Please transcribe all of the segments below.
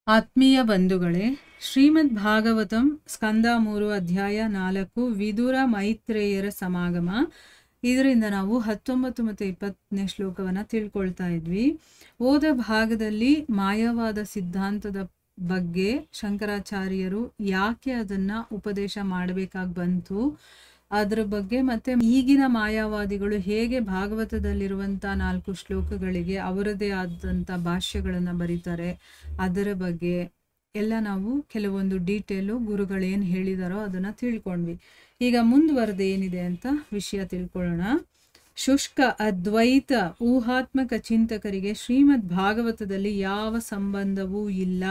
ಆತ್ಮೀಯ ಬಂಧುಗಳೇ, ಶ್ರೀಮದ್ ಭಾಗವತಂ ಸ್ಕಂದ 3 ಅಧ್ಯಾಯ 4 ವಿದುರ ಮೈತ್ರೇಯರ ಸಮಾಗಮ. ಇದರಿಂದ ನಾವು 19 ಮತ್ತು 20ನೇ ಶ್ಲೋಕವನ್ನು ತಿಳ್ಕೊಳ್ತಾ ಇದ್ವಿ. ಓದ ಭಾಗದಲ್ಲಿ ಮಾಯವಾದ ಸಿದ್ಧಾಂತದ ಬಗ್ಗೆ ಶಂಕರಾಚಾರ್ಯರು ಯಾಕೆ ಅದನ್ನ ಉಪದೇಶ ಮಾಡಬೇಕಾಗಿ ಬಂತು ಅದರ ಬಗ್ಗೆ, ಮತ್ತೆ ಈಗಿನ ಮಾಯಾವಾದಿಗಳು ಹೇಗೆ ಭಾಗವತದಲ್ಲಿರುವಂಥ 4 ಶ್ಲೋಕಗಳಿಗೆ ಅವರದೇ ಆದಂಥ ಭಾಷ್ಯಗಳನ್ನು ಬರೀತಾರೆ ಅದರ ಬಗ್ಗೆ ಎಲ್ಲ ನಾವು ಕೆಲವೊಂದು ಡೀಟೇಲು ಗುರುಗಳೇನು ಹೇಳಿದಾರೋ ಅದನ್ನು ತಿಳ್ಕೊಂಡ್ವಿ. ಈಗ ಮುಂದುವರೆದು ಏನಿದೆ ಅಂತ ವಿಷಯ ತಿಳ್ಕೊಳ್ಳೋಣ. ಶುಷ್ಕ ಅದ್ವೈತ ಊಹಾತ್ಮಕ ಚಿಂತಕರಿಗೆ ಶ್ರೀಮದ್ ಭಾಗವತದಲ್ಲಿ ಯಾವ ಸಂಬಂಧವೂ ಇಲ್ಲ,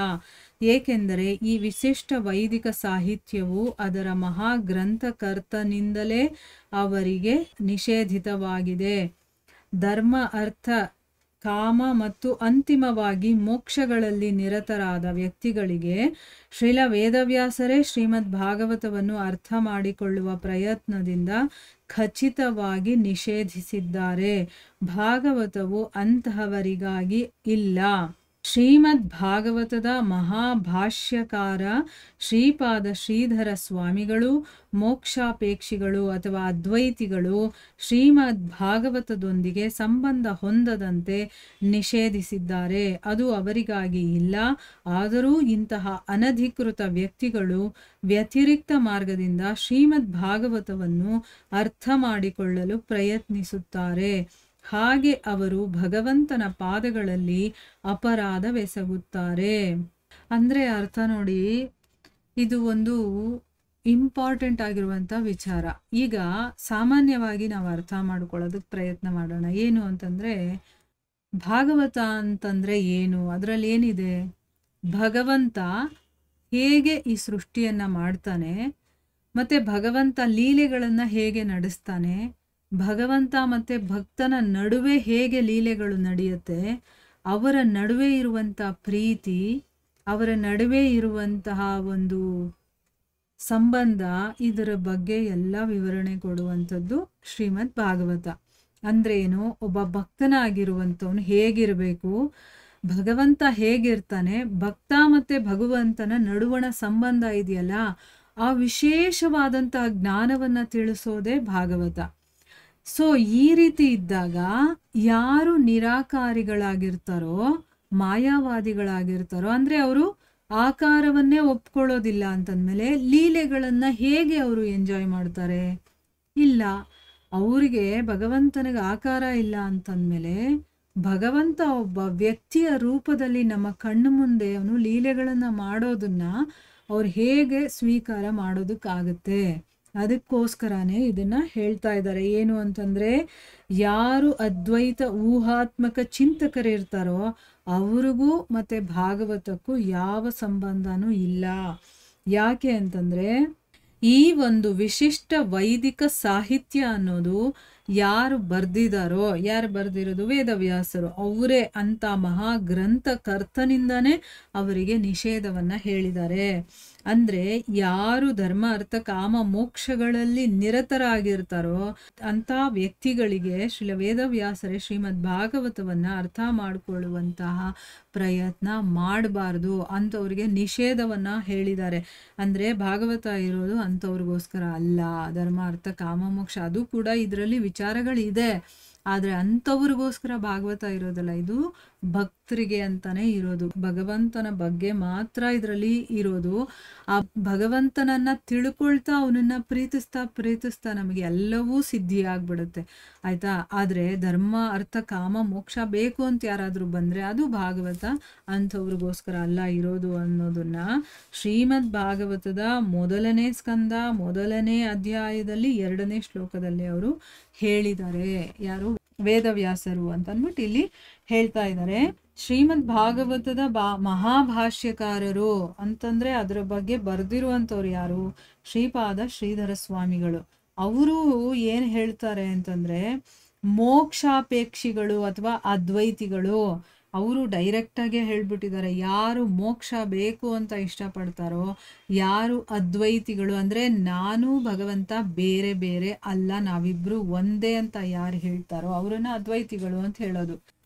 ಏಕೆಂದರೆ ಈ ವಿಶಿಷ್ಟ ವೈದಿಕ ಸಾಹಿತ್ಯವು ಅದರ ಮಹಾಗ್ರಂಥಕರ್ತನಿಂದಲೇ ಅವರಿಗೆ ನಿಷೇಧಿತವಾಗಿದೆ. ಧರ್ಮ, ಅರ್ಥ, ಕಾಮ ಮತ್ತು ಅಂತಿಮವಾಗಿ ಮೋಕ್ಷಗಳಲ್ಲಿ ನಿರತರಾದ ವ್ಯಕ್ತಿಗಳಿಗೆ ಶ್ರೀಲ ವೇದವ್ಯಾಸರೇ ಶ್ರೀಮದ್ ಭಾಗವತವನ್ನು ಅರ್ಥ ಮಾಡಿಕೊಳ್ಳುವ ಪ್ರಯತ್ನದಿಂದ ಖಚಿತವಾಗಿ ನಿಷೇಧಿಸಿದ್ದಾರೆ. ಭಾಗವತವು ಅಂತಹವರಿಗಾಗಿ ಇಲ್ಲ. ಶ್ರೀಮದ್ ಭಾಗವತದ ಮಹಾಭಾಷ್ಯಕಾರ ಶ್ರೀಪಾದ ಶ್ರೀಧರ ಸ್ವಾಮಿಗಳು ಮೋಕ್ಷಾಪೇಕ್ಷಿಗಳು ಅಥವಾ ಅದ್ವೈತಿಗಳು ಶ್ರೀಮದ್ ಭಾಗವತದೊಂದಿಗೆ ಸಂಬಂಧ ಹೊಂದದಂತೆ ನಿಷೇಧಿಸಿದ್ದಾರೆ. ಅದು ಅವರಿಗಾಗಿ ಇಲ್ಲ. ಆದರೂ ಇಂತಹ ಅನಧಿಕೃತ ವ್ಯಕ್ತಿಗಳು ವ್ಯತಿರಿಕ್ತ ಮಾರ್ಗದಿಂದ ಶ್ರೀಮದ್ ಭಾಗವತವನ್ನು ಅರ್ಥ ಮಾಡಿಕೊಳ್ಳಲು ಪ್ರಯತ್ನಿಸುತ್ತಾರೆ. ಹಾಗೆ ಅವರು ಭಗವಂತನ ಪಾದಗಳಲ್ಲಿ ಅಪರಾಧವೆಸಗುತ್ತಾರೆ. ಅಂದರೆ ಅರ್ಥ ನೋಡಿ, ಇದು ಒಂದು ಇಂಪಾರ್ಟೆಂಟ್ ಆಗಿರುವಂಥ ವಿಚಾರ. ಈಗ ಸಾಮಾನ್ಯವಾಗಿ ನಾವು ಅರ್ಥ ಮಾಡ್ಕೊಳ್ಳೋದಕ್ಕೆ ಪ್ರಯತ್ನ ಮಾಡೋಣ. ಏನು ಅಂತಂದರೆ, ಭಾಗವತ ಅಂತಂದರೆ ಏನು, ಅದರಲ್ಲಿ ಏನಿದೆ, ಭಗವಂತ ಹೇಗೆ ಈ ಸೃಷ್ಟಿಯನ್ನು ಮಾಡ್ತಾನೆ, ಮತ್ತು ಭಗವಂತ ಲೀಲೆಗಳನ್ನು ಹೇಗೆ ನಡೆಸ್ತಾನೆ, ಭಗವಂತ ಮತ್ತು ಭಕ್ತನ ನಡುವೆ ಹೇಗೆ ಲೀಲೆಗಳು ನಡೆಯುತ್ತೆ, ಅವರ ನಡುವೆ ಇರುವಂಥ ಪ್ರೀತಿ, ಅವರ ನಡುವೆ ಇರುವಂತಹ ಒಂದು ಸಂಬಂಧ, ಇದರ ಬಗ್ಗೆ ಎಲ್ಲ ವಿವರಣೆ ಕೊಡುವಂಥದ್ದು ಶ್ರೀಮದ್ ಭಾಗವತ. ಅಂದ್ರೇನು, ಒಬ್ಬ ಭಕ್ತನಾಗಿರುವಂಥವನು ಹೇಗಿರಬೇಕು, ಭಗವಂತ ಹೇಗಿರ್ತಾನೆ, ಭಕ್ತ ಮತ್ತು ಭಗವಂತನ ನಡುವಣ ಸಂಬಂಧ ಇದೆಯಲ್ಲ, ಆ ವಿಶೇಷವಾದಂತಹ ಜ್ಞಾನವನ್ನು ತಿಳಿಸೋದೇ ಭಾಗವತ. ಸೊ ಈ ರೀತಿ ಇದ್ದಾಗ ಯಾರು ನಿರಾಕಾರಿಗಳಾಗಿರ್ತಾರೋ, ಮಾಯಾವಾದಿಗಳಾಗಿರ್ತಾರೋ, ಅಂದರೆ ಅವರು ಆಕಾರವನ್ನೇ ಒಪ್ಕೊಳ್ಳೋದಿಲ್ಲ ಅಂತಂದಮೇಲೆ ಲೀಲೆಗಳನ್ನು ಹೇಗೆ ಅವರು ಎಂಜಾಯ್ ಮಾಡ್ತಾರೆ? ಇಲ್ಲ. ಅವರಿಗೆ ಭಗವಂತನಿಗೆ ಆಕಾರ ಇಲ್ಲ ಅಂತಂದಮೇಲೆ ಭಗವಂತ ಒಬ್ಬ ವ್ಯಕ್ತಿಯ ರೂಪದಲ್ಲಿ ನಮ್ಮ ಕಣ್ಣು ಮುಂದೆ ಅವನು ಲೀಲೆಗಳನ್ನು ಮಾಡೋದನ್ನ ಅವ್ರು ಹೇಗೆ ಸ್ವೀಕಾರ ಮಾಡೋದಕ್ಕಾಗುತ್ತೆ? ಅದಕ್ಕೋಸ್ಕರನೇ ಇದನ್ನ ಹೇಳ್ತಾ ಇದ್ದಾರೆ. ಏನು ಅಂತಂದ್ರೆ, ಯಾರು ಅದ್ವೈತ ಊಹಾತ್ಮಕ ಚಿಂತಕರಿರ್ತಾರೋ ಅವ್ರಿಗೂ ಮತ್ತೆ ಭಾಗವತಕ್ಕೂ ಯಾವ ಸಂಬಂಧನೂ ಇಲ್ಲ. ಯಾಕೆ ಅಂತಂದ್ರೆ, ಈ ಒಂದು ವಿಶಿಷ್ಟ ವೈದಿಕ ಸಾಹಿತ್ಯ ಅನ್ನೋದು ಯಾರು ಬರ್ದಿದಾರೋ, ಯಾರು ಬರ್ದಿರೋದು ವೇದವ್ಯಾಸರು, ಅವರೇ ಅಂತ ಮಹಾಗ್ರಂಥಕರ್ತನಿಂದಾನೇ ಅವರಿಗೆ ನಿಷೇಧವನ್ನ ಹೇಳಿದ್ದಾರೆ. ಅಂದ್ರೆ ಯಾರು ಧರ್ಮ, ಅರ್ಥ, ಕಾಮ, ಮೋಕ್ಷಗಳಲ್ಲಿ ನಿರತರಾಗಿರ್ತಾರೋ ಅಂತ ವ್ಯಕ್ತಿಗಳಿಗೆ ಶ್ರೀಲ ವೇದವ್ಯಾಸರೇ ಶ್ರೀಮದ್ ಭಾಗವತವನ್ನ ಅರ್ಥ ಮಾಡಿಕೊಳ್ಳುವಂತಹ ಪ್ರಯತ್ನ ಮಾಡಬಾರ್ದು ಅಂಥವ್ರಿಗೆ ನಿಷೇಧವನ್ನ ಹೇಳಿದ್ದಾರೆ. ಅಂದ್ರೆ ಭಾಗವತ ಇರೋದು ಅಂಥವ್ರಿಗೋಸ್ಕರ ಅಲ್ಲ. ಧರ್ಮ, ಅರ್ಥ, ಕಾಮ, ಮೋಕ್ಷ ಅದು ಕೂಡ ಇದರಲ್ಲಿ ವಿಚಾರಗಳಿದೆ, ಆದರೆ ಅಂಥವ್ರಿಗೋಸ್ಕರ ಭಾಗವತ ಇರೋದಲ್ಲ. ಇದು ಭಕ್ತರಿಗೆ ಅಂತಾನೆ ಇರೋದು, ಭಗವಂತನ ಬಗ್ಗೆ ಮಾತ್ರ ಇದರಲ್ಲಿ ಇರೋದು. ಆ ಭಗವಂತನನ್ನ ತಿಳ್ಕೊಳ್ತಾ ಅವನನ್ನ ಪ್ರೀತಿಸ್ತಾ ನಮಗೆ ಎಲ್ಲವೂ ಸಿದ್ಧಿ ಆಗ್ಬಿಡುತ್ತೆ, ಆಯ್ತಾ. ಆದರೆ ಧರ್ಮ, ಅರ್ಥ, ಕಾಮ, ಮೋಕ್ಷ ಬೇಕು ಅಂತ ಯಾರಾದರೂ ಬಂದರೆ ಅದು ಭಾಗವತ ಅಂಥವ್ರಿಗೋಸ್ಕರ ಅಲ್ಲ ಇರೋದು ಅನ್ನೋದನ್ನ ಶ್ರೀಮದ್ ಭಾಗವತದ 1ನೇ ಸ್ಕಂದ 1ನೇ ಅಧ್ಯಾಯದಲ್ಲಿ 2ನೇ ಶ್ಲೋಕದಲ್ಲಿ ಅವರು ಹೇಳಿದ್ದಾರೆ. ಯಾರು? ವೇದವ್ಯಾಸರು ಅಂತ ಅಂದ್ಬಿಟ್ಟು ಇಲ್ಲಿ ಹೇಳ್ತಾ ಇದ್ದಾರೆ. ಶ್ರೀಮದ್ ಭಾಗವತದ ಮಹಾಭಾಷ್ಯಕಾರರು ಅಂತಂದ್ರೆ ಅದರ ಬಗ್ಗೆ ಬರ್ದಿರುವಂಥವ್ರು ಯಾರು? ಶ್ರೀಪಾದ ಶ್ರೀಧರ ಸ್ವಾಮಿಗಳು. ಅವರು ಏನು ಹೇಳ್ತಾರೆ ಅಂತಂದ್ರೆ, ಮೋಕ್ಷಾಪೇಕ್ಷಿಗಳು ಅಥವಾ ಅದ್ವೈತಿಗಳು ಅವರು ಡೈರೆಕ್ಟಾಗೆ ಹೇಳ್ಬಿಟ್ಟಿದ್ದಾರೆ. ಯಾರು ಮೋಕ್ಷ ಬೇಕು ಅಂತ ಇಷ್ಟಪಡ್ತಾರೋ, ಯಾರು ಅದ್ವೈತಿಗಳು ಅಂದರೆ ನಾನು ಭಗವಂತ ಬೇರೆ ಬೇರೆ ಅಲ್ಲ, ನಾವಿಬ್ರು ಒಂದೇ ಅಂತ ಯಾರು ಹೇಳ್ತಾರೋ ಅವರನ್ನ ಅದ್ವೈತಿಗಳು ಅಂತ ಹೇಳೋದು.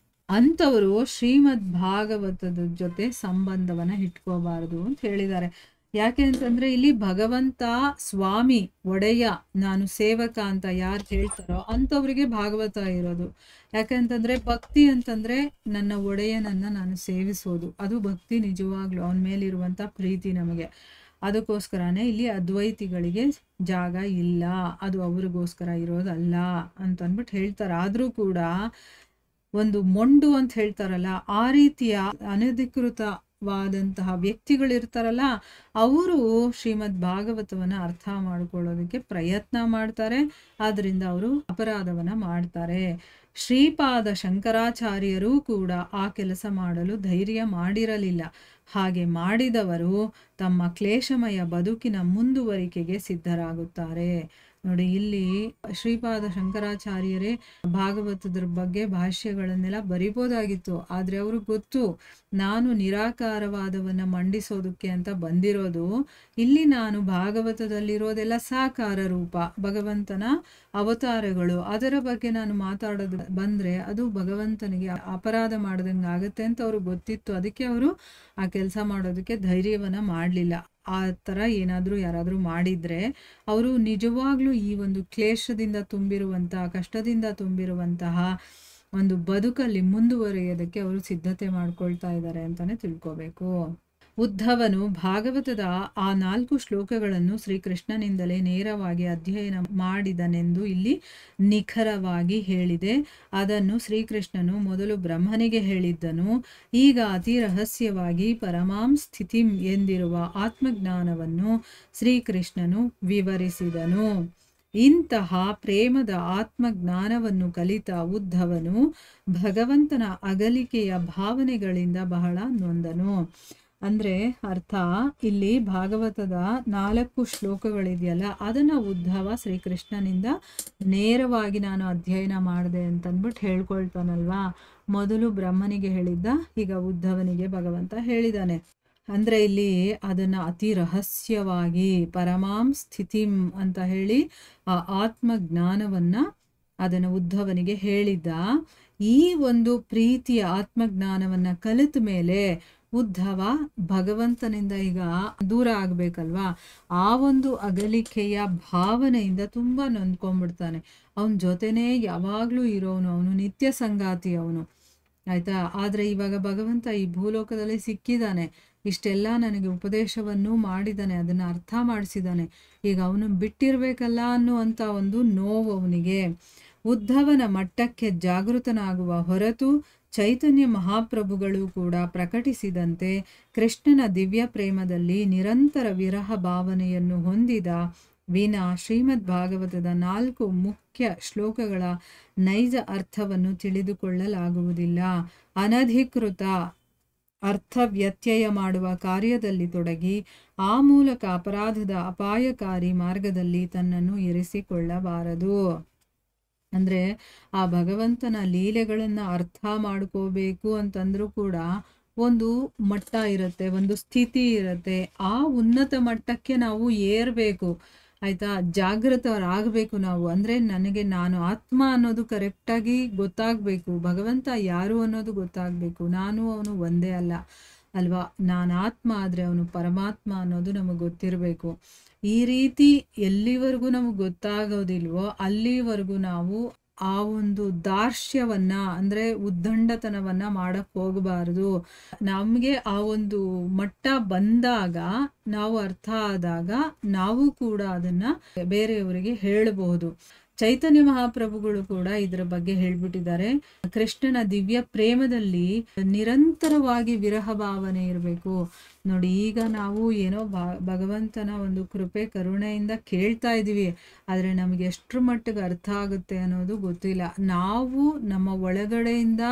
ಅಂಥವರು ಶ್ರೀಮದ್ ಭಾಗವತದ ಜೊತೆ ಸಂಬಂಧವನ್ನ ಇಟ್ಕೋಬಾರದು ಅಂತ ಹೇಳಿದ್ದಾರೆ. ಯಾಕೆ ಅಂತಂದ್ರೆ ಇಲ್ಲಿ ಭಗವಂತ ಸ್ವಾಮಿ ಒಡೆಯ, ನಾನು ಸೇವಕ ಅಂತ ಯಾರು ಹೇಳ್ತಾರೋ ಅಂಥವ್ರಿಗೆ ಭಾಗವತ ಇರೋದು. ಯಾಕಂತಂದ್ರೆ ಭಕ್ತಿ ಅಂತಂದ್ರೆ ನನ್ನ ಒಡೆಯನನ್ನ ನಾನು ಸೇವಿಸೋದು, ಅದು ಭಕ್ತಿ. ನಿಜವಾಗ್ಲೂ ಅವನ ಮೇಲಿರುವಂತ ಪ್ರೀತಿ ನಮಗೆ. ಅದಕ್ಕೋಸ್ಕರನೇ ಇಲ್ಲಿ ಅದ್ವೈತಿಗಳಿಗೆ ಜಾಗ ಇಲ್ಲ, ಅದು ಅವ್ರಿಗೋಸ್ಕರ ಇರೋದಲ್ಲ ಅಂತ ಅಂದ್ಬಿಟ್ಟು ಹೇಳ್ತಾರೆ. ಆದ್ರೂ ಕೂಡ ಒಂದು ಮೊಂಡು ಅಂತ ಹೇಳ್ತಾರಲ್ಲ, ಆ ರೀತಿಯ ಅನಧಿಕೃತವಾದಂತಹ ವ್ಯಕ್ತಿಗಳಿರ್ತಾರಲ್ಲ, ಅವರು ಶ್ರೀಮದ್ ಭಾಗವತವನ್ನ ಅರ್ಥ ಮಾಡ್ಕೊಳ್ಳೋದಕ್ಕೆ ಪ್ರಯತ್ನ ಮಾಡ್ತಾರೆ. ಆದ್ರಿಂದ ಅವರು ಅಪರಾಧವನ್ನ ಮಾಡ್ತಾರೆ. ಶ್ರೀಪಾದ ಶಂಕರಾಚಾರ್ಯರೂ ಕೂಡ ಆ ಕೆಲಸ ಮಾಡಲು ಧೈರ್ಯ ಮಾಡಿರಲಿಲ್ಲ. ಹಾಗೆ ಮಾಡಿದವರು ತಮ್ಮ ಕ್ಲೇಶಮಯ ಬದುಕಿನ ಮುಂದುವರಿಕೆಗೆ ಸಿದ್ಧರಾಗುತ್ತಾರೆ. ನೋಡಿ, ಇಲ್ಲಿ ಶ್ರೀಪಾದ ಶಂಕರಾಚಾರ್ಯರೇ ಭಾಗವತದ ಬಗ್ಗೆ ಭಾಷ್ಯಗಳನ್ನೆಲ್ಲ ಬರಿಬೋದಾಗಿತ್ತು. ಆದ್ರೆ ಅವ್ರಿಗೆ ಗೊತ್ತು, ನಾನು ನಿರಾಕಾರವಾದವನ್ನ ಮಂಡಿಸೋದಕ್ಕೆ ಅಂತ ಬಂದಿರೋದು. ಇಲ್ಲಿ ನಾನು ಭಾಗವತದಲ್ಲಿರೋದೆಲ್ಲ ಸಾಕಾರ ರೂಪ, ಭಗವಂತನ ಅವತಾರಗಳು. ಅದರ ಬಗ್ಗೆ ನಾನು ಮಾತಾಡೋದು ಬಂದ್ರೆ ಅದು ಭಗವಂತನಿಗೆ ಅಪರಾಧ ಮಾಡ್ದಂಗೆ ಆಗುತ್ತೆ ಅಂತ ಅವ್ರಿಗೆ ಗೊತ್ತಿತ್ತು. ಅದಕ್ಕೆ ಅವರು ಆ ಕೆಲಸ ಮಾಡೋದಕ್ಕೆ ಧೈರ್ಯವನ್ನ ಮಾಡಲಿಲ್ಲ. ಆ ಥರ ಏನಾದರೂ ಯಾರಾದರೂ ಮಾಡಿದ್ರೆ ಅವರು ನಿಜವಾಗ್ಲೂ ಈ ಒಂದು ಕ್ಲೇಶದಿಂದ ತುಂಬಿರುವಂತಹ, ಕಷ್ಟದಿಂದ ತುಂಬಿರುವಂತಹ ಒಂದು ಬದುಕಲ್ಲಿ ಮುಂದುವರಿಯೋದಕ್ಕೆ ಅವರು ಸಿದ್ಧತೆ ಮಾಡ್ಕೊಳ್ತಾ ಇದ್ದಾರೆ ಅಂತಾನೆ ತಿಳ್ಕೋಬೇಕು. ಉದ್ಧವನು ಭಾಗವತದ ಆ 4 ಶ್ಲೋಕಗಳನ್ನು ಶ್ರೀಕೃಷ್ಣನಿಂದಲೇ ನೇರವಾಗಿ ಅಧ್ಯಯನ ಮಾಡಿದನೆಂದು ಇಲ್ಲಿ ನಿಖರವಾಗಿ ಹೇಳಿದೆ. ಅದನ್ನು ಶ್ರೀಕೃಷ್ಣನು ಮೊದಲು ಬ್ರಹ್ಮನಿಗೆ ಹೇಳಿದ್ದನು. ಈಗ ಅತಿ ರಹಸ್ಯವಾಗಿ ಪರಮಾಂ ಸ್ಥಿತಿಂ ಎಂದಿರುವ ಆತ್ಮಜ್ಞಾನವನ್ನು ಶ್ರೀಕೃಷ್ಣನು ವಿವರಿಸಿದನು. ಇಂತಹ ಪ್ರೇಮದ ಆತ್ಮಜ್ಞಾನವನ್ನು ಕಲಿತ ಉದ್ಧವನು ಭಗವಂತನ ಅಗಲಿಕೆಯ ಭಾವನೆಗಳಿಂದ ಬಹಳ ನೊಂದನು. ಅಂದ್ರೆ ಅರ್ಥ, ಇಲ್ಲಿ ಭಾಗವತದ 4 ಶ್ಲೋಕಗಳಿದೆಯಲ್ಲ, ಅದನ್ನ ಉದ್ಧವ ಶ್ರೀಕೃಷ್ಣನಿಂದ ನೇರವಾಗಿ ನಾನು ಅಧ್ಯಯನ ಮಾಡಿದೆ ಅಂತಂದ್ಬಿಟ್ಟು ಹೇಳ್ಕೊಳ್ತಾನಲ್ವಾ. ಮೊದಲು ಬ್ರಹ್ಮನಿಗೆ ಹೇಳಿದ್ದ, ಈಗ ಉದ್ಧವನಿಗೆ ಭಗವಂತ ಹೇಳಿದಾನೆ. ಅಂದ್ರೆ ಇಲ್ಲಿ ಅದನ್ನ ಅತಿ ರಹಸ್ಯವಾಗಿ ಪರಮಾಂ ಸ್ಥಿತಿಂ ಅಂತ ಹೇಳಿ ಆ ಆತ್ಮಜ್ಞಾನವನ್ನ ಅದನ್ನ ಉದ್ಧವನಿಗೆ ಹೇಳಿದ್ದ. ಈ ಒಂದು ಪ್ರೀತಿಯ ಆತ್ಮಜ್ಞಾನವನ್ನ ಕಲಿತ ಮೇಲೆ ಉದ್ಧವ ಭಗವಂತನಿಂದ ಈಗ ದೂರ ಆಗ್ಬೇಕಲ್ವಾ, ಆ ಒಂದು ಅಗಲಿಕೆಯ ಭಾವನೆಯಿಂದ ತುಂಬಾ ನೊಂದ್ಕೊಂಡ್ಬಿಡ್ತಾನೆ. ಅವನ ಜೊತೆನೇ ಯಾವಾಗ್ಲೂ ಇರೋನು, ಅವನು ನಿತ್ಯ ಸಂಗಾತಿ ಅವನು, ಆಯ್ತಾ. ಆದ್ರೆ ಇವಾಗ ಭಗವಂತ ಈ ಭೂಲೋಕದಲ್ಲಿ ಸಿಕ್ಕಿದ್ದಾನೆ, ಇಷ್ಟೆಲ್ಲ ನನಗೆ ಉಪದೇಶವನ್ನು ಮಾಡಿದ್ದಾನೆ, ಅದನ್ನ ಅರ್ಥ ಮಾಡಿಸಿದ್ದಾನೆ. ಈಗ ಅವನು ಬಿಟ್ಟಿರ್ಬೇಕಲ್ಲ ಅನ್ನುವಂಥ ಒಂದು ನೋವು ಅವನಿಗೆ. ಉದ್ಧವನ ಮಟ್ಟಕ್ಕೆ ಜಾಗೃತನಾಗುವ ಹೊರತು ಚೈತನ್ಯ ಮಹಾಪ್ರಭುಗಳು ಕೂಡ ಪ್ರಕಟಿಸಿದಂತೆ ಕೃಷ್ಣನ ದಿವ್ಯ ಪ್ರೇಮದಲ್ಲಿ ನಿರಂತರ ವಿರಹ ಭಾವನೆಯನ್ನು ಹೊಂದಿದ ವಿನಾ ಶ್ರೀಮದ್ ಭಾಗವತದ 4 ಮುಖ್ಯ ಶ್ಲೋಕಗಳ ನೈಜ ಅರ್ಥವನ್ನು ತಿಳಿದುಕೊಳ್ಳಲಾಗುವುದಿಲ್ಲ. ಅನಧಿಕೃತ ಅರ್ಥ ವ್ಯತ್ಯಯ ಮಾಡುವ ಕಾರ್ಯದಲ್ಲಿ ತೊಡಗಿ ಆ ಮೂಲಕ ಅಪರಾಧದ ಅಪಾಯಕಾರಿ ಮಾರ್ಗದಲ್ಲಿ ತನ್ನನ್ನು ಇರಿಸಿಕೊಳ್ಳಬಾರದು. ಅಂದ್ರೆ ಆ ಭಗವಂತನ ಲೀಲೆಗಳನ್ನ ಅರ್ಥ ಮಾಡ್ಕೋಬೇಕು ಅಂತಂದ್ರೂ ಕೂಡ ಒಂದು ಮಟ್ಟ ಇರುತ್ತೆ, ಒಂದು ಸ್ಥಿತಿ ಇರುತ್ತೆ. ಆ ಉನ್ನತ ಮಟ್ಟಕ್ಕೆ ನಾವು ಏರ್ಬೇಕು, ಆಯ್ತಾ. ಜಾಗೃತರಾಗಬೇಕು ನಾವು. ಅಂದ್ರೆ ನನಗೆ ನಾನು ಆತ್ಮ ಅನ್ನೋದು ಕರೆಕ್ಟಾಗಿ ಗೊತ್ತಾಗಬೇಕು, ಭಗವಂತ ಯಾರು ಅನ್ನೋದು ಗೊತ್ತಾಗಬೇಕು. ನಾನು ಅವನು ಒಂದೇ ಅಲ್ಲ ಅಲ್ವಾ. ನಾನು ಆತ್ಮ ಆದರೆ ಅವನು ಪರಮಾತ್ಮ ಅನ್ನೋದು ನಮಗೆ ಗೊತ್ತಿರಬೇಕು. ಈ ರೀತಿ ಎಲ್ಲಿವರೆಗೂ ನಮಗೆ ಗೊತ್ತಾಗೋದಿಲ್ವೋ ಅಲ್ಲಿವರೆಗೂ ನಾವು ಆ ಒಂದು ದಾರ್ಷ್ಯವನ್ನ ಅಂದ್ರೆ ಉದ್ದಂಡತನವನ್ನ ಮಾಡಕ್ ಹೋಗಬಾರದು. ನಮ್ಗೆ ಆ ಒಂದು ಮಟ್ಟ ಬಂದಾಗ, ನಾವು ಅರ್ಥ ಆದಾಗ ನಾವು ಕೂಡ ಅದನ್ನ ಬೇರೆಯವರಿಗೆ ಹೇಳಬಹುದು. ಚೈತನ್ಯ ಮಹಾಪ್ರಭುಗಳು ಕೂಡ ಇದರ ಬಗ್ಗೆ ಹೇಳ್ಬಿಟ್ಟಿದ್ದಾರೆ. ಕೃಷ್ಣನ ದಿವ್ಯ ಪ್ರೇಮದಲ್ಲಿ ನಿರಂತರವಾಗಿ ವಿರಹ ಭಾವನೆ ಇರಬೇಕು. ನೋಡಿ, ಈಗ ನಾವು ಏನೋ ಭಗವಂತನ ಒಂದು ಕೃಪೆ ಕರುಣೆಯಿಂದ ಕೇಳ್ತಾ ಇದೀವಿ, ಆದ್ರೆ ನಮಗೆ ಎಷ್ಟರ ಮಟ್ಟಿಗೆ ಅರ್ಥ ಆಗುತ್ತೆ ಅನ್ನೋದು ಗೊತ್ತಿಲ್ಲ. ನಾವು ನಮ್ಮ ಒಳಗಡೆಯಿಂದ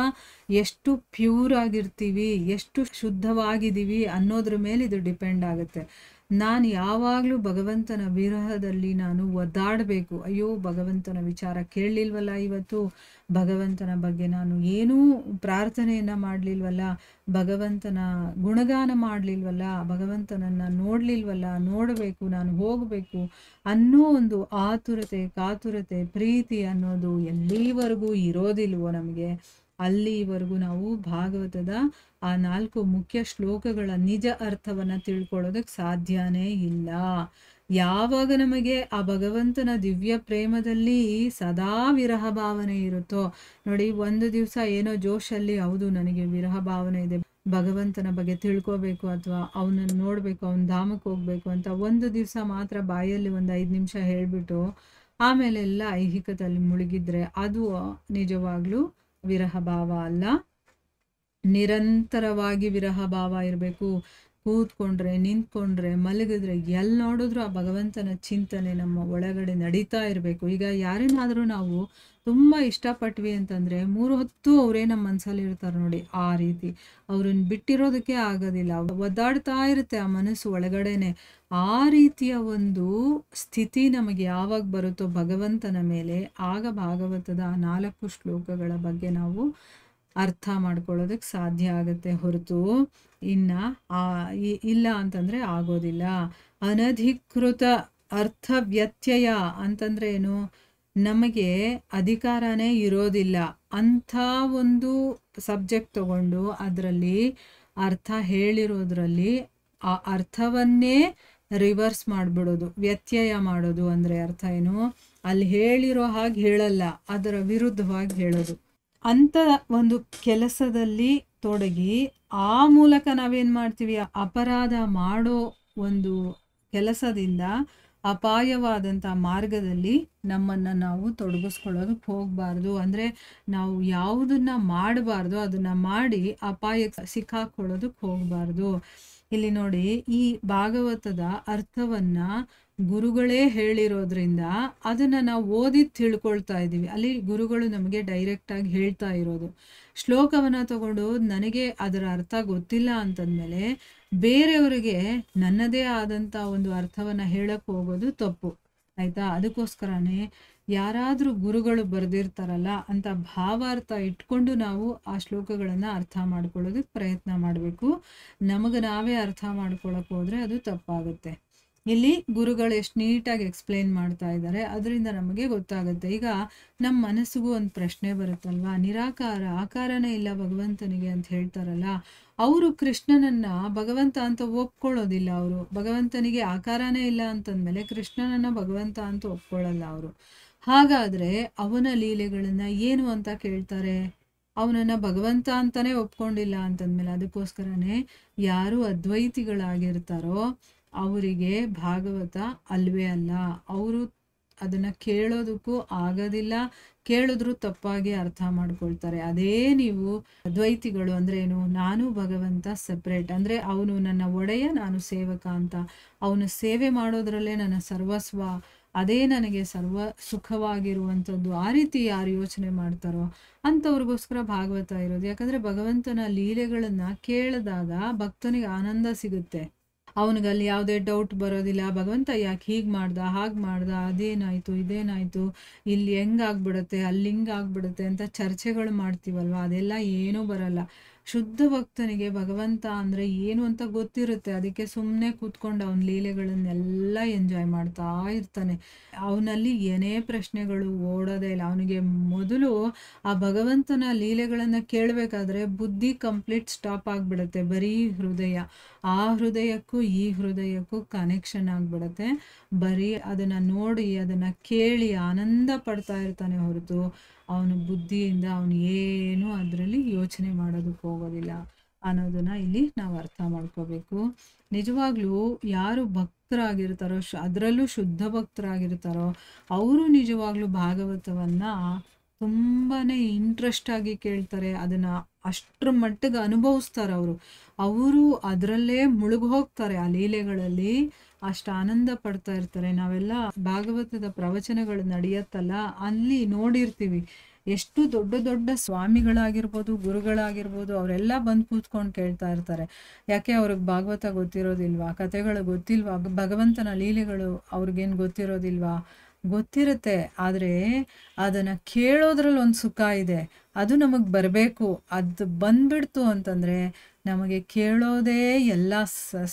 ಎಷ್ಟು ಪ್ಯೂರ್ ಆಗಿರ್ತೀವಿ, ಎಷ್ಟು ಶುದ್ಧವಾಗಿದ್ದೀವಿ ಅನ್ನೋದ್ರ ಮೇಲೆ ಇದು ಡಿಪೆಂಡ್ ಆಗುತ್ತೆ. ನಾನು ಯಾವಾಗಲೂ ಭಗವಂತನ ವಿರಹದಲ್ಲಿ ನಾನು ಒದ್ದಾಡಬೇಕು. ಅಯ್ಯೋ, ಭಗವಂತನ ವಿಚಾರ ಕೇಳಲಿಲ್ವಲ್ಲ ಇವತ್ತು, ಭಗವಂತನ ಬಗ್ಗೆ ನಾನು ಏನೂ ಪ್ರಾರ್ಥನೆಯನ್ನ ಮಾಡಲಿಲ್ವಲ್ಲ, ಭಗವಂತನ ಗುಣಗಾನ ಮಾಡಲಿಲ್ವಲ್ಲ, ಭಗವಂತನನ್ನ ನೋಡಲಿಲ್ವಲ್ಲ, ನೋಡಬೇಕು, ನಾನು ಹೋಗಬೇಕು ಅನ್ನೋ ಒಂದು ಆತುರತೆ, ಕಾತುರತೆ, ಪ್ರೀತಿ ಅನ್ನೋದು ಎಲ್ಲಿವರೆಗೂ ಇರೋದಿಲ್ವೋ ನಮಗೆ, ಅಲ್ಲಿವರೆಗೂ ನಾವು ಭಾಗವತದ ಆ 4 ಮುಖ್ಯ ಶ್ಲೋಕಗಳ ನಿಜ ಅರ್ಥವನ್ನ ತಿಳ್ಕೊಳ್ಳೋದಕ್ಕೆ ಸಾಧ್ಯನೇ ಇಲ್ಲ. ಯಾವಾಗ ನಮಗೆ ಆ ಭಗವಂತನ ದಿವ್ಯ ಪ್ರೇಮದಲ್ಲಿ ಸದಾ ವಿರಹ ಭಾವನೆ ಇರುತ್ತೋ ನೋಡಿ, ಒಂದು ದಿವಸ ಏನೋ ಜೋಶಲ್ಲಿ ಹೌದು ನನಗೆ ವಿರಹ ಭಾವನೆ ಇದೆ, ಭಗವಂತನ ಬಗ್ಗೆ ತಿಳ್ಕೋಬೇಕು ಅಥವಾ ಅವನನ್ನು ನೋಡಬೇಕು, ಅವನ ಧಾಮಕ್ಕೆ ಹೋಗ್ಬೇಕು ಅಂತ ಒಂದು ದಿವಸ ಮಾತ್ರ ಬಾಯಲ್ಲಿ ಒಂದು 5 ನಿಮಿಷ ಹೇಳ್ಬಿಟ್ಟು ಆಮೇಲೆ ಎಲ್ಲ ಐಹಿಕದಲ್ಲಿ ಮುಳುಗಿದ್ರೆ ಅದು ನಿಜವಾಗ್ಲೂ ವಿರಹ ಭಾವ ಅಲ್ಲ. ನಿರಂತರವಾಗಿ ವಿರಹ ಭಾವ ಇರಬೇಕು. ಕೂತ್ಕೊಂಡ್ರೆ, ನಿಂತ್ಕೊಂಡ್ರೆ, ಮಲಗಿದ್ರೆ ಎಲ್ಲಿ ನೋಡಿದ್ರು ಆ ಭಗವಂತನ ಚಿಂತನೆ ನಮ್ಮ ಒಳಗಡೆ ನಡೀತಾ ಇರಬೇಕು. ಈಗ ಯಾರೇನಾದರೂ ನಾವು ತುಂಬ ಇಷ್ಟಪಟ್ವಿ ಅಂತಂದರೆ 3 ಹೊತ್ತು ಅವರೇ ನಮ್ಮ ಮನಸ್ಸಲ್ಲಿ ಇರ್ತಾರೆ ನೋಡಿ, ಆ ರೀತಿ ಅವ್ರನ್ನ ಬಿಟ್ಟಿರೋದಕ್ಕೆ ಆಗೋದಿಲ್ಲ, ಒದ್ದಾಡ್ತಾ ಇರುತ್ತೆ ಆ ಮನಸ್ಸು ಒಳಗಡೆನೆ. ಆ ರೀತಿಯ ಒಂದು ಸ್ಥಿತಿ ನಮಗೆ ಯಾವಾಗ ಬರುತ್ತೋ ಭಗವಂತನ ಮೇಲೆ, ಆಗ ಭಾಗವತದ 4 ಶ್ಲೋಕಗಳ ಬಗ್ಗೆ ನಾವು ಅರ್ಥ ಮಾಡ್ಕೊಳ್ಳೋದಕ್ಕೆ ಸಾಧ್ಯ ಆಗುತ್ತೆ, ಹೊರತು ಇಲ್ಲ ಅಂತಂದರೆ ಆಗೋದಿಲ್ಲ. ಅನಧಿಕೃತ ಅರ್ಥ ವ್ಯತ್ಯಯ ಅಂತಂದ್ರೆ ಏನು? ನಮಗೆ ಅಧಿಕಾರನೇ ಇರೋದಿಲ್ಲ ಅಂಥ ಒಂದು ಸಬ್ಜೆಕ್ಟ್ ತಗೊಂಡು ಅದರಲ್ಲಿ ಅರ್ಥ ಹೇಳಿರೋದ್ರಲ್ಲಿ ಆ ಅರ್ಥವನ್ನೇ ರಿವರ್ಸ್ ಮಾಡಿಬಿಡೋದು, ವ್ಯತ್ಯಯ ಮಾಡೋದು. ಅಂದರೆ ಅರ್ಥ ಏನು? ಅಲ್ಲಿ ಹೇಳಿರೋ ಹಾಗೆ ಹೇಳಲ್ಲ, ಅದರ ವಿರುದ್ಧವಾಗಿ ಹೇಳೋದು. ಅಂಥ ಒಂದು ಕೆಲಸದಲ್ಲಿ ತೊಡಗಿ ಆ ಮೂಲಕ ನಾವೇನು ಮಾಡ್ತೀವಿ, ಅಪರಾಧ ಮಾಡೋ ಒಂದು ಕೆಲಸದಿಂದ ಅಪಾಯವಾದಂಥ ಮಾರ್ಗದಲ್ಲಿ ನಮ್ಮನ್ನು ನಾವು ತೊಡಗಿಸ್ಕೊಳ್ಳೋದಕ್ಕೆ ಹೋಗಬಾರ್ದು. ಅಂದರೆ ನಾವು ಯಾವುದನ್ನು ಮಾಡಬಾರ್ದು ಅದನ್ನು ಮಾಡಿ ಅಪಾಯಕ್ಕೆ ಸಿಕ್ಕಾಕೊಳ್ಳೋದಕ್ಕೆ ಹೋಗಬಾರ್ದು. ಇಲ್ಲಿ ನೋಡಿ, ಈ ಭಾಗವತದ ಅರ್ಥವನ್ನು ಗುರುಗಳೇ ಹೇಳಿರೋದ್ರಿಂದ ಅದನ್ನು ನಾವು ಓದಿ ತಿಳ್ಕೊಳ್ತಾ ಇದ್ದೀವಿ. ಅಲ್ಲಿ ಗುರುಗಳು ನಮಗೆ ಡೈರೆಕ್ಟಾಗಿ ಹೇಳ್ತಾ ಇರೋದು. ಶ್ಲೋಕವನ್ನು ತಗೊಂಡು ನನಗೆ ಅದರ ಅರ್ಥ ಗೊತ್ತಿಲ್ಲ ಅಂತಂದಮೇಲೆ ಬೇರೆಯವರಿಗೆ ನನ್ನದೇ ಆದಂಥ ಒಂದು ಅರ್ಥವನ್ನು ಹೇಳಕ್ಕೆ ಹೋಗೋದು ತಪ್ಪು, ಆಯಿತಾ? ಅದಕ್ಕೋಸ್ಕರನೇ ಯಾರಾದರೂ ಗುರುಗಳು ಬರೆದಿರ್ತಾರಲ್ಲ ಅಂತ ಭಾವಾರ್ಥ ಇಟ್ಕೊಂಡು ನಾವು ಆ ಶ್ಲೋಕಗಳನ್ನು ಅರ್ಥ ಮಾಡ್ಕೊಳ್ಳೋದಕ್ಕೆ ಪ್ರಯತ್ನ ಮಾಡಬೇಕು. ನಮಗೆ ನಾವೇ ಅರ್ಥ ಮಾಡ್ಕೊಳ್ಳೋಕೆ ಹೋದರೆ ಅದು ತಪ್ಪಾಗುತ್ತೆ. ಇಲ್ಲಿ ಗುರುಗಳು ಎಷ್ಟು ನೀಟಾಗಿ ಎಕ್ಸ್ಪ್ಲೇನ್ ಮಾಡ್ತಾ ಇದ್ದಾರೆ, ಅದರಿಂದ ನಮಗೆ ಗೊತ್ತಾಗುತ್ತೆ. ಈಗ ನಮ್ಮ ಮನಸ್ಸಿಗೂ ಒಂದು ಪ್ರಶ್ನೆ ಬರುತ್ತಲ್ವಾ, ನಿರಾಕಾರ, ಆಕಾರನೇ ಇಲ್ಲ ಭಗವಂತನಿಗೆ ಅಂತ ಹೇಳ್ತಾರಲ್ಲ, ಅವರು ಕೃಷ್ಣನನ್ನ ಭಗವಂತ ಅಂತ ಒಪ್ಕೊಳ್ಳೋದಿಲ್ಲ. ಅವರು ಭಗವಂತನಿಗೆ ಆಕಾರನೇ ಇಲ್ಲ ಅಂತಂದಮೇಲೆ ಕೃಷ್ಣನನ್ನ ಭಗವಂತ ಅಂತ ಒಪ್ಕೊಳ್ಳಲ್ಲ ಅವರು. ಹಾಗಾದರೆ ಅವನ ಲೀಲೆಗಳನ್ನ ಏನು ಅಂತ ಕೇಳ್ತಾರೆ? ಅವನನ್ನು ಭಗವಂತ ಅಂತಾನೆ ಒಪ್ಕೊಂಡಿಲ್ಲ ಅಂತಂದಮೇಲೆ ಅದಕ್ಕೋಸ್ಕರನೇ ಯಾರು ಅದ್ವೈತಿಗಳಾಗಿರ್ತಾರೋ ಅವರಿಗೆ ಭಾಗವತ ಅಲ್ವೇ ಅಲ್ಲ. ಅವರು ಅದನ್ನು ಕೇಳೋದಕ್ಕೂ ಆಗೋದಿಲ್ಲ, ಕೇಳಿದ್ರು ತಪ್ಪಾಗಿ ಅರ್ಥ ಮಾಡ್ಕೊಳ್ತಾರೆ. ಅದೇ ನೀವು ಅದ್ವೈತಿಗಳು ಅಂದರೆ ಏನು? ನಾನು ಭಗವಂತ ಸೆಪ್ರೇಟ್, ಅಂದರೆ ಅವನು ನನ್ನ ಒಡೆಯ, ನಾನು ಸೇವಕ ಅಂತ, ಅವನು ಸೇವೆ ಮಾಡೋದ್ರಲ್ಲೇ ನನ್ನ ಸರ್ವಸ್ವ, ಅದೇ ನನಗೆ ಸರ್ವ ಸುಖವಾಗಿರುವಂಥದ್ದು. ಆ ರೀತಿ ಯಾರು ಯೋಚನೆ ಮಾಡ್ತಾರೋ ಅಂಥವ್ರಿಗೋಸ್ಕರ ಭಾಗವತ ಇರೋದು. ಯಾಕಂದರೆ ಭಗವಂತನ ಲೀಲೆಗಳನ್ನು ಕೇಳಿದಾಗ ಭಕ್ತನಿಗೆ ಆನಂದ ಸಿಗುತ್ತೆ. ಅವನಿಗಲ್ಲಿ ಯಾವುದೇ ಡೌಟ್ ಬರೋದಿಲ್ಲ, ಭಗವಂತ ಯಾಕೆ ಹೀಗೆ ಮಾಡ್ದ, ಹಾಗೆ ಮಾಡ್ದ, ಅದೇನಾಯಿತು, ಇದೇನಾಯಿತು, ಇಲ್ಲಿ ಹೆಂಗಾಗ್ಬಿಡುತ್ತೆ, ಅಲ್ಲಿ ಹಿಂಗಾಗ್ಬಿಡುತ್ತೆ ಅಂತ ಚರ್ಚೆಗಳು ಮಾಡ್ತೀವಲ್ವ, ಅದೆಲ್ಲ ಏನೂ ಬರಲ್ಲ. ಶುದ್ಧ ಭಕ್ತನಿಗೆ ಭಗವಂತ ಅಂದರೆ ಏನು ಅಂತ ಗೊತ್ತಿರುತ್ತೆ. ಅದಕ್ಕೆ ಸುಮ್ಮನೆ ಕೂತ್ಕೊಂಡು ಅವನ ಲೀಲೆಗಳನ್ನೆಲ್ಲ ಎಂಜಾಯ್ ಮಾಡ್ತಾ ಇರ್ತಾನೆ. ಅವನಲ್ಲಿ ಏನೇ ಪ್ರಶ್ನೆಗಳು ಓಡೋದೇ ಇಲ್ಲ. ಅವನಿಗೆ ಮೊದಲು ಆ ಭಗವಂತನ ಲೀಲೆಗಳನ್ನು ಕೇಳಬೇಕಾದ್ರೆ ಬುದ್ಧಿ ಕಂಪ್ಲೀಟ್ ಸ್ಟಾಪ್ ಆಗಿಬಿಡುತ್ತೆ, ಬರೀ ಹೃದಯ. ಆ ಹೃದಯಕ್ಕೂ ಈ ಹೃದಯಕ್ಕೂ ಕನೆಕ್ಷನ್ ಆಗಿಬಿಡುತ್ತೆ. ಬರೀ ಅದನ್ನು ನೋಡಿ ಅದನ್ನು ಕೇಳಿ ಆನಂದ ಪಡ್ತಾ ಇರ್ತಾನೆ ಹೊರತು ಅವನ ಬುದ್ಧಿಯಿಂದ ಅವನು ಏನು ಅದರಲ್ಲಿ ಯೋಚನೆ ಮಾಡೋದಕ್ಕೆ ಹೋಗೋದಿಲ್ಲ ಅನ್ನೋದನ್ನು ಇಲ್ಲಿ ನಾವು ಅರ್ಥ ಮಾಡ್ಕೋಬೇಕು. ನಿಜವಾಗ್ಲೂ ಯಾರು ಭಕ್ತರಾಗಿರ್ತಾರೋ, ಅದರಲ್ಲೂ ಶುದ್ಧ ಭಕ್ತರಾಗಿರ್ತಾರೋ ಅವರು ನಿಜವಾಗ್ಲೂ ಭಾಗವತವನ್ನು ತುಂಬಾ ಇಂಟ್ರೆಸ್ಟ್ ಆಗಿ ಕೇಳ್ತಾರೆ. ಅದನ್ನು ಅಷ್ಟರ ಮಟ್ಟಿಗೆ ಅನುಭವಿಸ್ತಾರೆ ಅವರು ಅದರಲ್ಲೇ ಮುಳುಗಿ ಹೋಗ್ತಾರೆ. ಆ ಲೀಲೆಗಳಲ್ಲಿ ಅಷ್ಟು ಆನಂದ ಪಡ್ತಾ ಇರ್ತಾರೆ. ನಾವೆಲ್ಲ ಭಾಗವತದ ಪ್ರವಚನಗಳು ನಡೆಯತ್ತಲ್ಲ, ಅಲ್ಲಿ ನೋಡಿರ್ತೀವಿ ಎಷ್ಟು ದೊಡ್ಡ ದೊಡ್ಡ ಸ್ವಾಮಿಗಳಾಗಿರ್ಬೋದು, ಗುರುಗಳಾಗಿರ್ಬೋದು, ಅವರೆಲ್ಲ ಬಂದು ಕೂತ್ಕೊಂಡು ಕೇಳ್ತಾ ಇರ್ತಾರೆ. ಯಾಕೆ? ಅವ್ರಿಗೆ ಭಾಗವತ ಗೊತ್ತಿರೋದಿಲ್ವಾ? ಕಥೆಗಳು ಗೊತ್ತಿಲ್ವಾ? ಭಗವಂತನ ಲೀಲೆಗಳು ಅವ್ರಿಗೇನು ಗೊತ್ತಿರೋದಿಲ್ವಾ? ಗೊತ್ತಿರುತ್ತೆ, ಆದರೆ ಅದನ್ನು ಕೇಳೋದ್ರಲ್ಲಿ ಒಂದು ಸುಖ ಇದೆ, ಅದು ನಮಗೆ ಬರಬೇಕು. ಅದು ಬಂದ್ಬಿಡ್ತು ಅಂತಂದರೆ ನಮಗೆ ಕೇಳೋದೇ ಎಲ್ಲ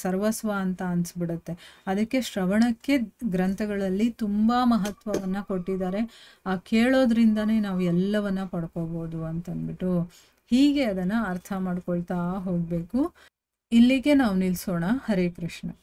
ಸರ್ವಸ್ವ ಅಂತ ಅನಿಸ್ಬಿಡುತ್ತೆ. ಅದಕ್ಕೆ ಶ್ರವಣಕ್ಕೆ ಗ್ರಂಥಗಳಲ್ಲಿ ತುಂಬ ಮಹತ್ವವನ್ನು ಕೊಟ್ಟಿದ್ದಾರೆ. ಆ ಕೇಳೋದ್ರಿಂದನೇ ನಾವು ಎಲ್ಲವನ್ನ ಪಡ್ಕೋಬೋದು ಅಂತಂದ್ಬಿಟ್ಟು ಹೀಗೆ ಅದನ್ನು ಅರ್ಥ ಮಾಡ್ಕೊಳ್ತಾ ಹೋಗಬೇಕು. ಇಲ್ಲಿಗೆ ನಾವು ನಿಲ್ಲಿಸೋಣ. ಹರೇ ಕೃಷ್ಣ.